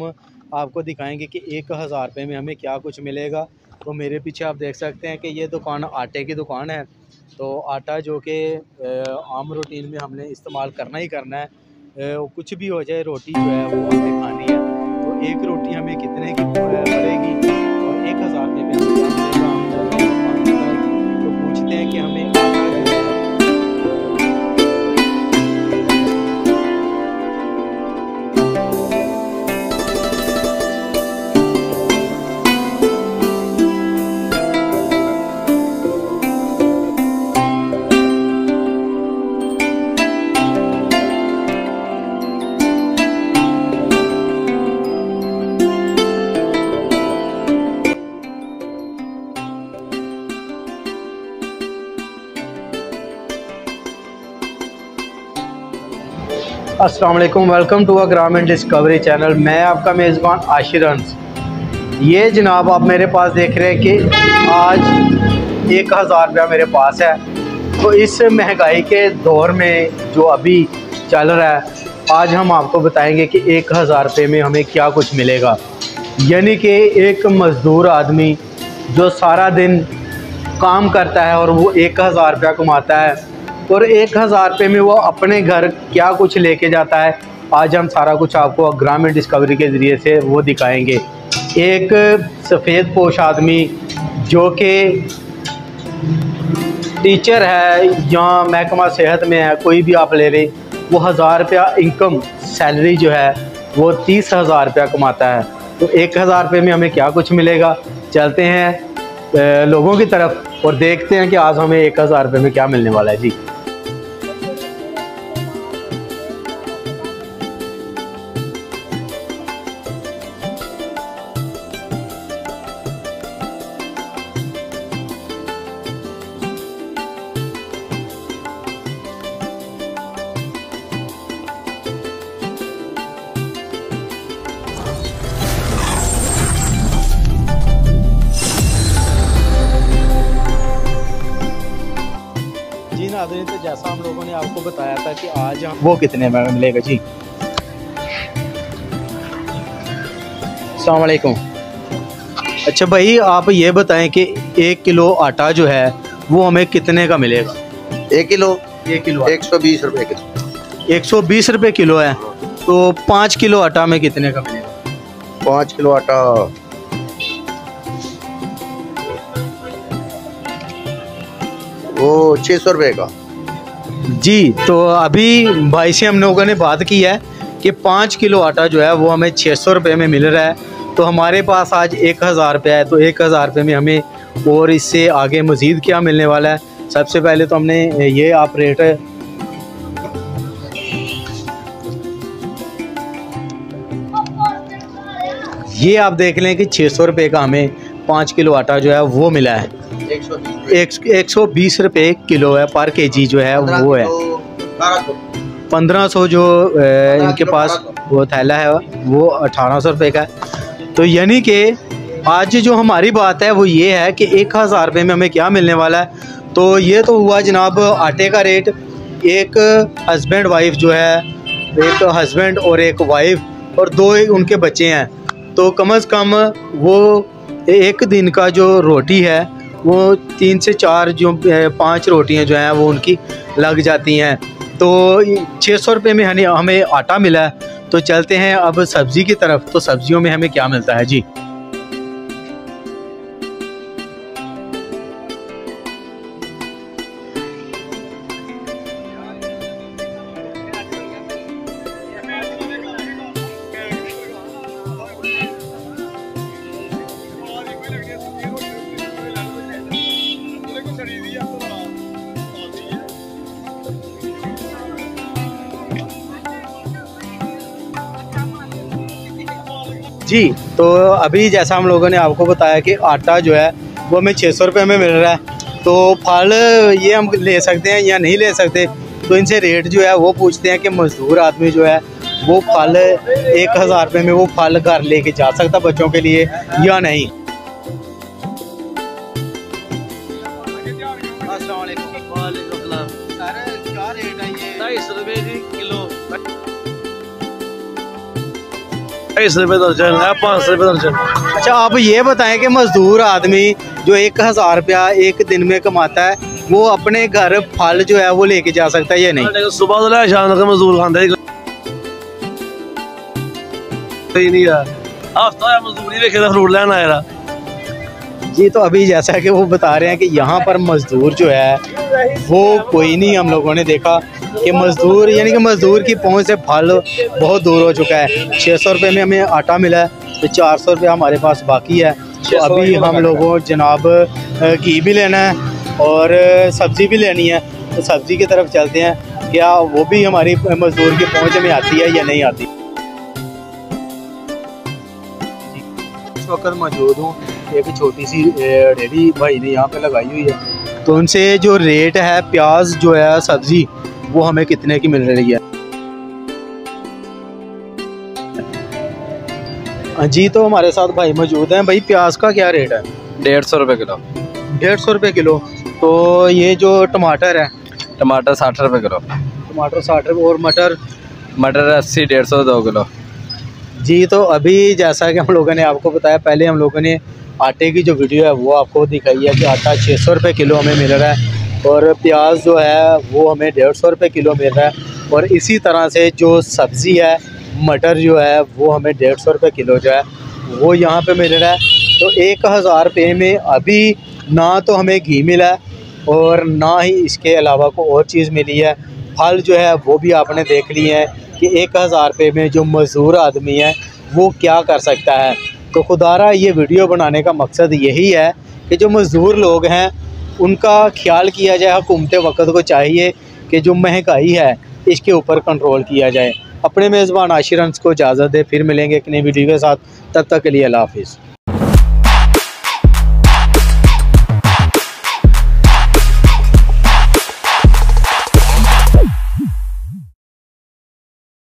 हम आपको दिखाएंगे कि 1000 रुपये में हमें क्या कुछ मिलेगा। तो मेरे पीछे आप देख सकते हैं कि ये दुकान आटे की दुकान है। तो आटा जो कि आम रूटीन में हमने इस्तेमाल करना ही करना है, कुछ भी हो जाए रोटी जो है वो हमने खानी है। तो एक रोटी हमें कितने की पड़ेगी और 1000 रुपये में हमें क्या मिलेगा, तो पूछते हैं कि हमें अस्सलाम वालेकुम, वेलकम टू अ ग्रामीण डिस्कवरी चैनल। मैं आपका मेज़बान आशिर हंस। ये जनाब आप मेरे पास देख रहे हैं कि आज 1000 रुपया मेरे पास है। तो इस महंगाई के दौर में जो अभी चल रहा है, आज हम आपको बताएंगे कि 1000 रुपये में हमें क्या कुछ मिलेगा। यानी कि एक मज़दूर आदमी जो सारा दिन काम करता है और वो 1000 रुपया कमाता है और 1000 रुपये में वो अपने घर क्या कुछ लेके जाता है, आज हम सारा कुछ आपको ग्रामीण डिस्कवरी के ज़रिए से वो दिखाएंगे। एक सफ़ेद पोश आदमी जो कि टीचर है या महकमा सेहत में है, कोई भी आप ले लें, वो 1000 रुपया इनकम सैलरी जो है वो 30,000 रुपया कमाता है। तो 1000 रुपये में हमें क्या कुछ मिलेगा, चलते हैं लोगों की तरफ और देखते हैं कि आज हमें 1000 रुपये में क्या मिलने वाला है। जी तो जैसा हम लोगों ने आपको बताया था कि आज हम वो कितने में मिलेगा। जी अस्सलाम वालेकुम। अच्छा भाई, आप ये बताएं कि 1 किलो आटा जो है वो हमें कितने का मिलेगा? 1 किलो 120 रुपये किलो। 120 रुपये किलो है। तो 5 किलो आटा में कितने का मिलेगा? 5 किलो आटा वो 600 रुपये का। जी, तो अभी भाई से हम लोगों ने बात की है कि 5 किलो आटा जो है वो हमें 600 रुपये में मिल रहा है। तो हमारे पास आज 1000 रुपया है। तो 1000 रुपये में हमें और इससे आगे मज़ीद क्या मिलने वाला है। सबसे पहले तो हमने ये आप रेट ये आप देख लें कि 600 रुपये का हमें 5 किलो आटा जो है वो मिला है। 120 रुपये किलो है, पर केजी जो है वो है 1500। जो इनके पास वो थैला है वो 1800 रुपये का है। तो यानी कि आज जो हमारी बात है वो ये है कि 1000 रुपये में हमें क्या मिलने वाला है। तो ये तो हुआ जनाब आटे का रेट। एक हस्बैंड वाइफ जो है, एक हस्बैंड और एक वाइफ और 2 उनके बच्चे हैं, तो कम से कम वो एक दिन का जो रोटी है वो 3 से 4 जो 5 रोटियां जो हैं वो उनकी लग जाती हैं। तो 600 रुपये में हमें आटा मिला है। तो चलते हैं अब सब्ज़ी की तरफ। तो सब्जियों में हमें क्या मिलता है। जी जी, तो अभी जैसा हम लोगों ने आपको बताया कि आटा जो है वो हमें 600 रुपये में मिल रहा है। तो फल ये हम ले सकते हैं या नहीं ले सकते, तो इनसे रेट जो है वो पूछते हैं कि मज़दूर आदमी जो है वो फल 1000 रुपये में वो फल घर लेके जा सकता बच्चों के लिए या नहीं। क्या रेट है ये? 250 रुपये किलो। 250 रुपये दर्जन है, 500 रुपये दर्जन। अच्छा, आप ये बताएं कि मजदूर आदमी जो 1000 रुपया एक दिन में कमाता है, वो अपने घर फल जो है वो लेके जा सकता है या नहीं? सुबह तो ले शाम तक मजदूर खाते नहीं है, हफ्ता मजदूरी देखे फ्रूट लेना आया। जी, तो अभी जैसा कि वो बता रहे हैं कि यहाँ पर मजदूर जो है वो कोई नहीं, हम लोगों ने देखा कि मजदूर यानी कि मजदूर की पहुँच से फल बहुत दूर हो चुका है। 600 रुपये में हमें आटा मिला है, तो 400 रुपये हमारे पास बाकी है। तो अभी हम लोगों जनाब घी भी लेना है और सब्ज़ी भी लेनी है, तो सब्ज़ी की तरफ चलते हैं। क्या वो भी हमारी मजदूर की पहुँच में आती है या नहीं आती? इस वक्त मौजूद हूँ एक छोटी सी रेडी भाई ने यहाँ पे लगाई हुई है, तो उनसे जो रेट है प्याज जो है सब्ज़ी वो हमें कितने की मिल रही है? जी, तो हमारे साथ भाई मौजूद हैं। भाई, प्याज का क्या रेट है? 150 रुपये किलो। 150 रुपये किलो। तो ये जो टमाटर है? टमाटर 60 रुपये किलो। टमाटर 60 रुपये। और मटर? मटर 80, 150, 2 किलो। जी, तो अभी जैसा कि हम लोगों ने आपको बताया, पहले हम लोगों ने आटे की जो वीडियो है वो आपको दिखाई है कि आटा 600 रुपये किलो हमें मिल रहा है और प्याज जो है वो हमें 150 रुपये किलो मिल रहा है। और इसी तरह से जो सब्ज़ी है मटर जो है वो हमें 150 रुपये किलो जो है वो यहाँ पे मिल रहा है। तो 1000 रुपये में अभी ना तो हमें घी मिला है और ना ही इसके अलावा कोई और चीज़ मिली है। फल जो है वो भी आपने देख लिए हैं कि 1000 रुपये में जो मज़दूर आदमी है वो क्या कर सकता है। तो खुदारा ये वीडियो बनाने का मकसद यही है कि जो मज़दूर लोग हैं उनका ख्याल किया जाए। हुकूमत वक्त को चाहिए कि जो महंगाई है इसके ऊपर कंट्रोल किया जाए। अपने मेज़बान आशिर हंस को इजाज़त दे, फिर मिलेंगे एक नई वीडियो के साथ। तब तक के लिए अल्लाह हाफिज़।